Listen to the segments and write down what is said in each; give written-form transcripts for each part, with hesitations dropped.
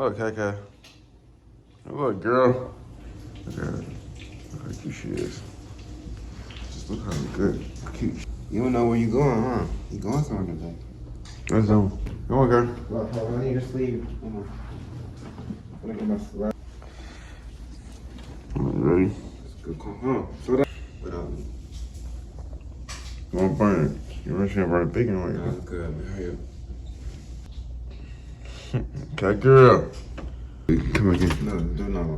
Okay. Look, girl. Look at her. Look how cute she is. Just look how good. Cute. You don't know where you going, huh? You going somewhere today? Let's go. Come on, girl. Well, I need to sleep. Look at my slide. Ready? It's good. Come on. So that. Don't burn it. You ready to burn the bacon on That's good. Hurry up. Okay, girl. Come on, get. No.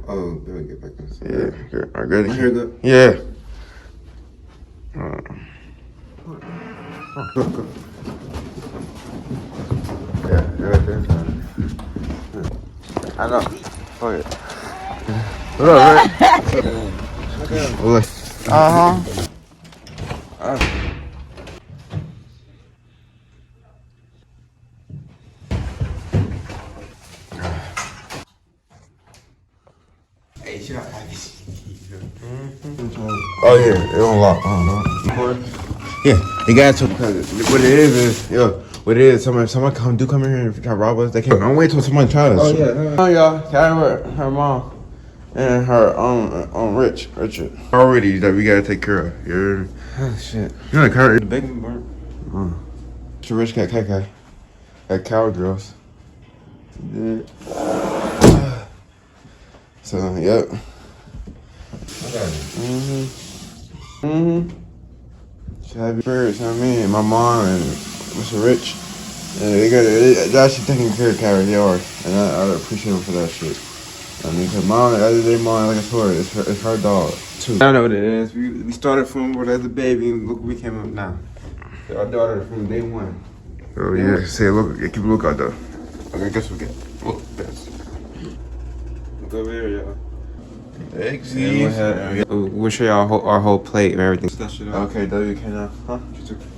Oh, let me get back in. Yeah, girl. I got it. My hair good? Yeah. Go. Yeah, good. I know. Fuck it. What up, man? Look. Hey, shut up. Oh yeah, it don't lock. Yeah, you got to. What it is, what it is. Someone come in here and try to rob us. They can't. I'm waiting till someone tries. Oh yeah. Oh y'all, Carrie with her mom and her Richard. Already that we gotta take care of. You Oh shit. know the car. The bacon burnt. It's a rich cat, KK. At Cowgirls. Yeah. So, yep. So happy birds, you know what I mean? My mom and Mr. Rich. And they're actually taking care of Carrie's yard. And I appreciate them for that shit. I mean, cause mom, the other day, mom, like I told her, it's her dog, too. I don't know what it is. We started from as a baby and look where we came up now. Our daughter from day one. Oh, yeah. Say, look, keep a lookout, though. Okay, I guess we get look this. Look over here, y'all. Eggs. We'll show y'all our whole plate and everything. Okay, WK now. Huh?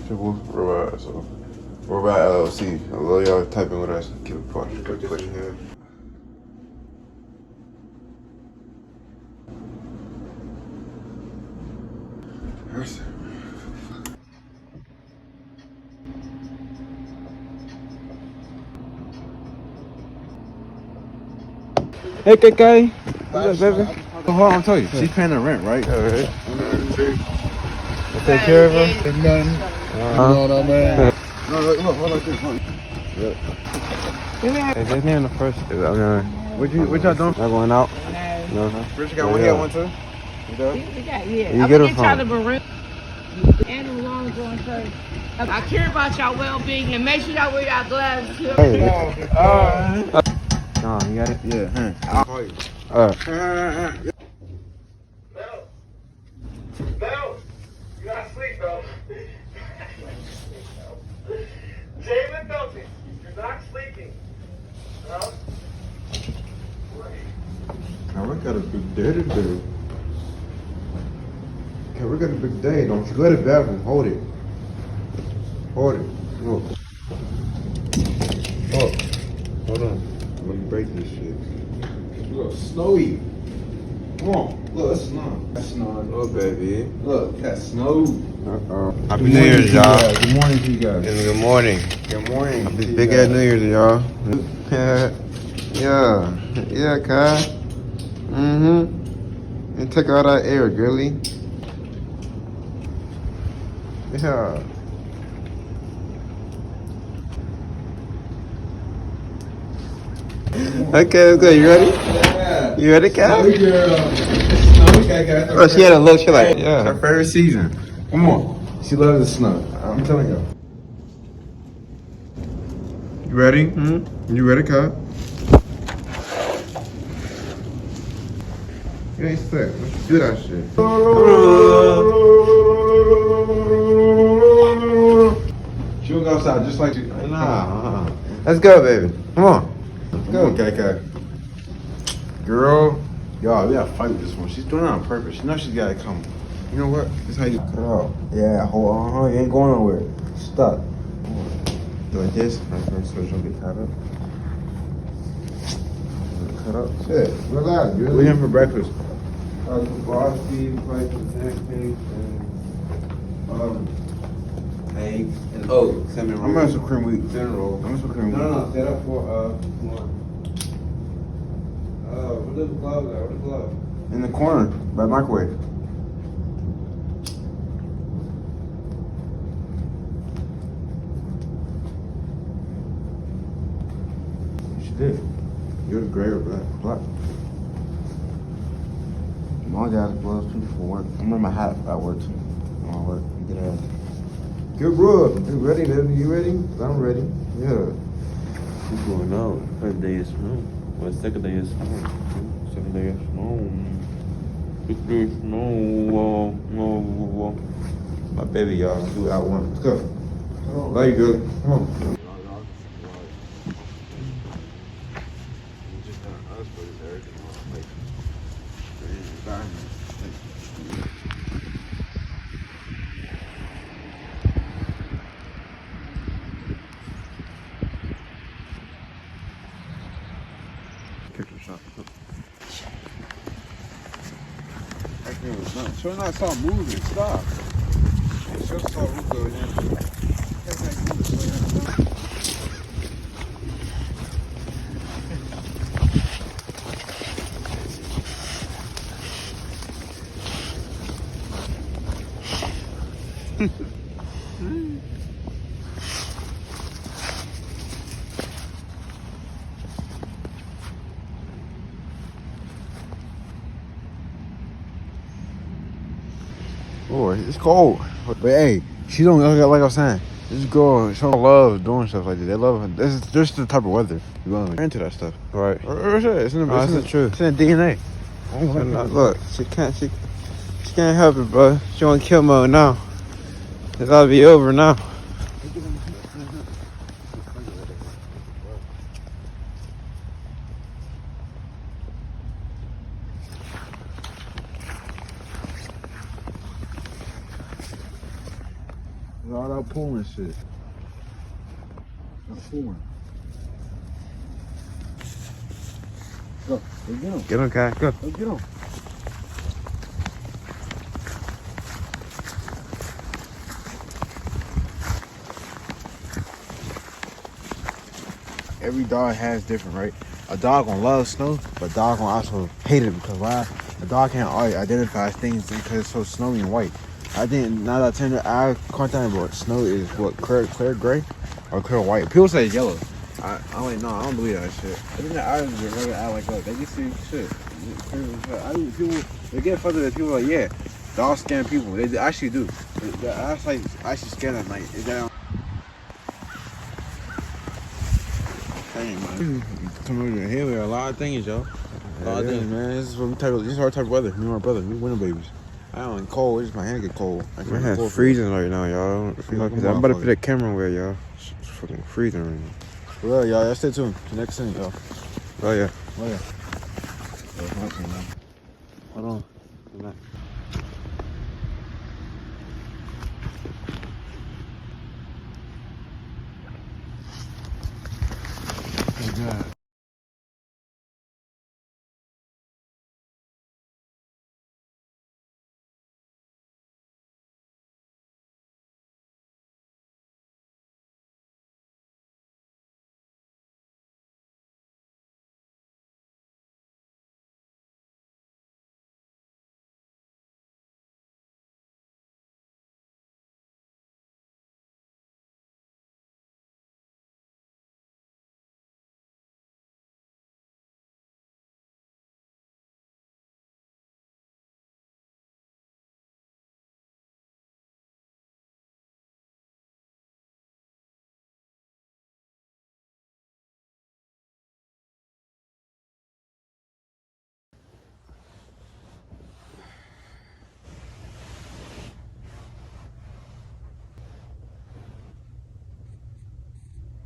Triple Robot, so. Robot LLC. I love y'all typing with us. Keep it pushing. Here. Hey, KK. What's up, baby? Hold on, I'll tell you. She's paying the rent, right? Alright. Take care of her. It's nothing. You know what I mean? No, look, hold on, hold on. Hey, there's me on the first. What y'all doing? Not going out? No. Rich got one here, one too? You does? You get her from? And the long going first. I care about y'all well-being and make sure y'all wear y'all glasses too. Hey. No, you got it? Yeah. I'll call you. Bell, you gotta sleep, Bell. Jalen Felton, you're not sleeping. No? Now we got a big day today. Okay, we got a big day. Don't you go to the bathroom. Hold it. Look. Oh. Hold on. I'm gonna break this shit. Look, snowy. Come on. Look, that's snow. That's snow. Oh, baby. Look, that's snow. Happy New Year's, y'all. Good morning to you guys. Good morning. Good morning. Big ass New Year's, y'all. Yeah, Kai. And take all that air, girly. Yeah. Okay, let's go. You ready? Yeah. You ready, Kai? Snowy girl. Snowy guy. Oh, she had a look. She like, yeah. Her favorite season. Come on. She loves the snow. I'm telling you. You ready? You ready, Kai? You ain't sick. Let's do that shit. She'll go outside just like you. Nah. Let's go, baby. Come on. Let's go. Okay. Girl. Y'all, we gotta fight with this one. She's doing it on purpose. She knows she's gotta come. You know what? This is how you cut it out. Yeah, hold on. You ain't going nowhere. Stuck. Do like this. So you don't get caught up. Cut up. Shit. Relax. We're here for breakfast. Frosty, like pancakes, and eggs and cinnamon roll. I'm gonna have some cream wheat. Cinnamon roll. I'm gonna have some cream wheat. No, set up for one. the gloves at? Where the gloves? In the corner by the microwave. She did. You're the gray or black. My dad's gloves too for work. I'm wearing my hat at work too. I'm work. Get ass. Good bro. You ready, baby? You ready? I'm ready. Yeah. What's going on? First day is snow. Well, second day is snow. Second day is snow. Fifth day is snow. My baby, y'all. Do what I want. Let's go. Love you, girl. Come on. Sure not start moving. Stop. Sure start moving. Oh, it's cold. But hey, she don't like I was saying. This girl, she don't love doing stuff like this. They love her. This is just the type of weather you going into that stuff. Right. It's in the truth. It's in the DNA. Look, she can't help it, bro. She on kill mode now. It's gotta be over now. All that pulling shit. That's pulling. Go. Let's get him. Get him, Kai. Go. Let's get him. Every dog has different, right? A dog gonna love snow, but a dog gonna also hate it because why? A dog can't identify things because it's so snowy and white. I think now that I can't tell you about snow is what clear gray or clear white. People say it's yellow. I'm like, no, I don't believe that shit. I think the Irish are really act like that. They can see shit. People they get further than people like, yeah, dog scare people. They actually do. That's like actually scared at night. Is that? Dang, man. Come over here with a lot of things, yo. A lot of things, man. This is our type of weather. Me and my brother, we winter babies. I don't cold. It's just my hand get cold. My hand's freezing right now, y'all. I'm about to put a camera away, y'all. It's fucking freezing right now. Well, y'all stay tuned. The next thing, y'all. Oh yeah. Oh yeah. Hold on. Come back. Good job.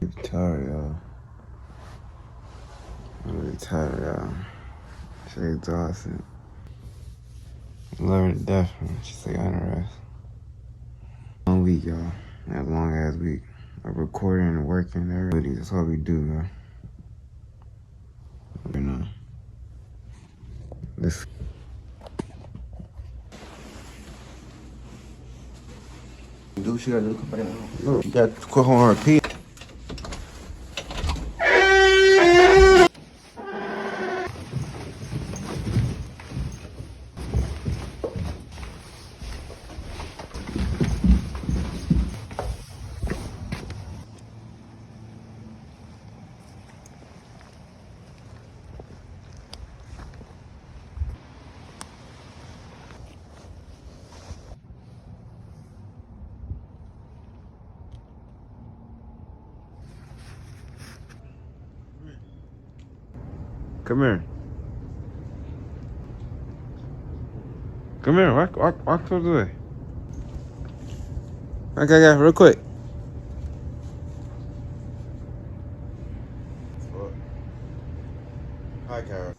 I'm tired, y'all. I'm really tired, y'all. She's exhausted. Love her to death, man. She's like, on her rest. Long week, y'all. That long ass week. Of recording and working and everything. That's all we do, man. You know. This. Do what you gotta do. Look, you gotta quit on repeat. Come here. Come here. Walk towards the way. Okay, real quick. Hi, Carol.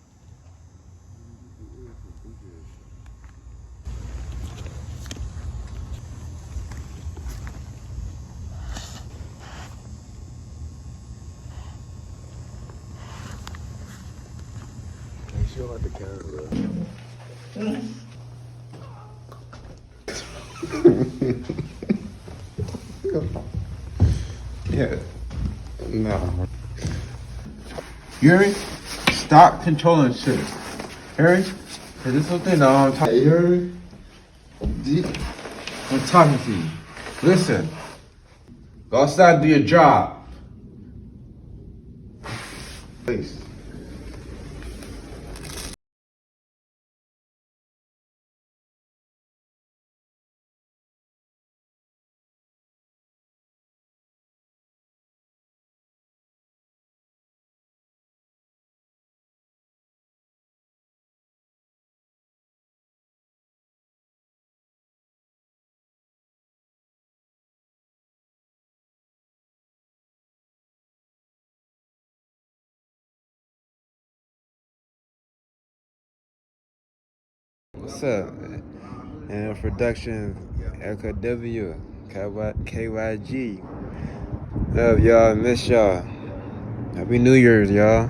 She don't like the camera. Yeah. No. You hear me? Stop controlling shit. Hear me? Cause this little thing that I'm talking. You hear me? I'm talking to you. Listen. Go outside and do your job. Please. What's up? And production, LKW, KYG. Love y'all, miss y'all. Happy New Year's, y'all.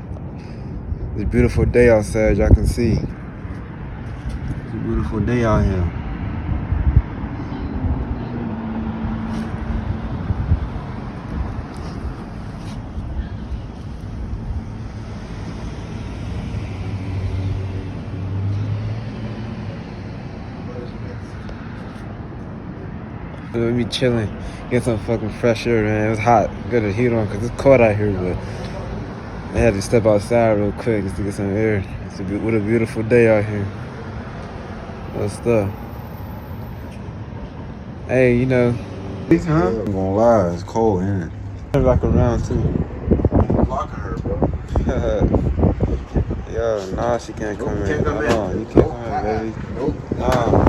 It's a beautiful day outside, y'all can see. It's a beautiful day out here. We be chilling, get some fucking fresh air, man. It was hot. Got the heat on because it's cold out here, but I had to step outside real quick just to get some air. What a beautiful day out here. What's up? Hey, you know, huh? I'm gonna lie, it's cold, ain't it? Turn back around too. Blocking her, bro. Yo, nah, she can't come in. Can't come Hold in. on, you can't come in, baby. Nope. Nah.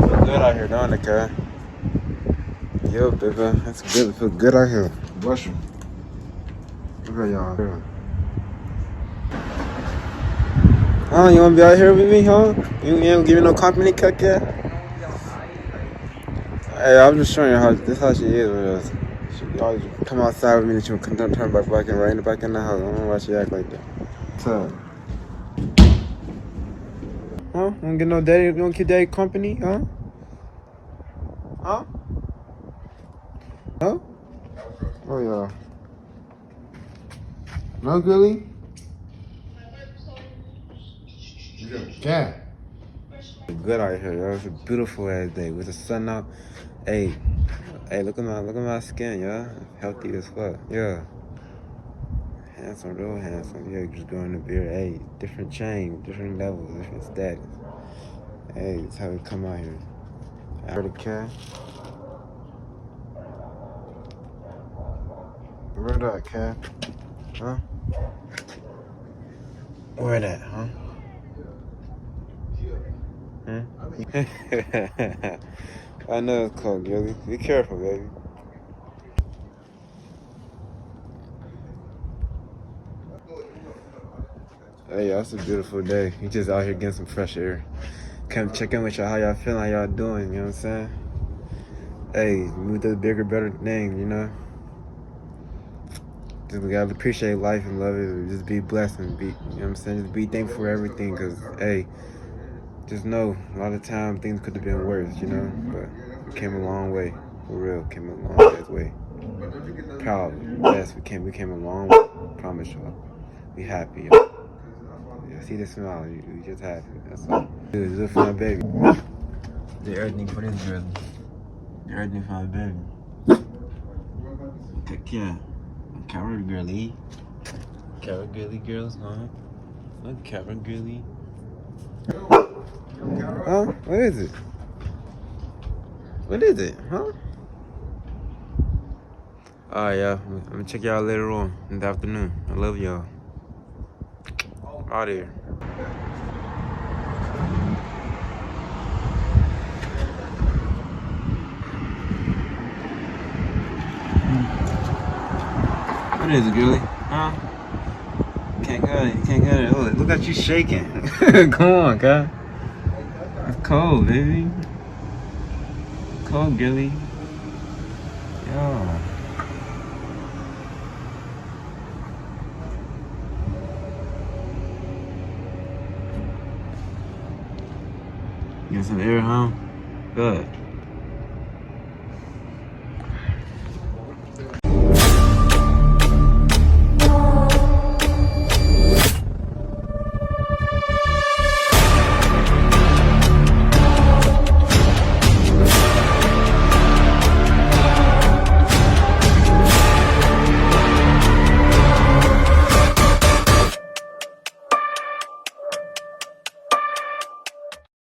Feel good out here, don't it, Kai? Yo, baby, that's good. Feel good out here. Bless you. Look at y'all. Huh? You wanna be out here with me, huh? You ain't giving no company cut yet? Hey, I'm just showing you how she is with us. She always come outside with me and she'll turn back and right back in the house. I don't know why she act like that. What's up? Huh? You don't get no daddy? You don't keep daddy company, huh? Huh? No? Oh yeah. No, Gilly? Yeah. Good out here, yo. It's a beautiful ass day with the sun out. Hey, look at my skin, yo. Healthy as fuck, yeah. Handsome, real handsome. Yeah, just growing the beard. Hey, different chain, different levels, different status. Hey, that's how we come out here. I heard a cat. Where that cat? Huh? Where that, huh? I know it's cold, Gilly. Be careful, baby. Hey, y'all, it's a beautiful day. We just out here getting some fresh air. Come check in with y'all, how y'all feeling, how y'all doing, you know what I'm saying? Hey, move to the bigger, better thing, you know? Just we gotta appreciate life and love it. Just be blessed and be, you know what I'm saying? Just be thankful for everything, cause, hey, just know, a lot of time things could have been worse, you know? But we came a long way, for real, came a long ass way. Proud, yes, we came a long way, promise y'all. We happy, y'all. Yeah, see the smile, you just happy, that's all. Dude, do it for my baby. Do everything for this girl. Do everything for my baby. Take care. Camera girly. Camera girly girls, huh? What camera girly? Huh? What is it? What is it? Huh? Alright, y'all. I'm gonna check y'all later on in the afternoon. I love y'all. Out here. What is it, girlie? Huh? Can't cut it. Can't cut it. Look at you shaking. Come on, God. It's cold, baby. Cold, girlie. Yo. Get some air, huh? Good.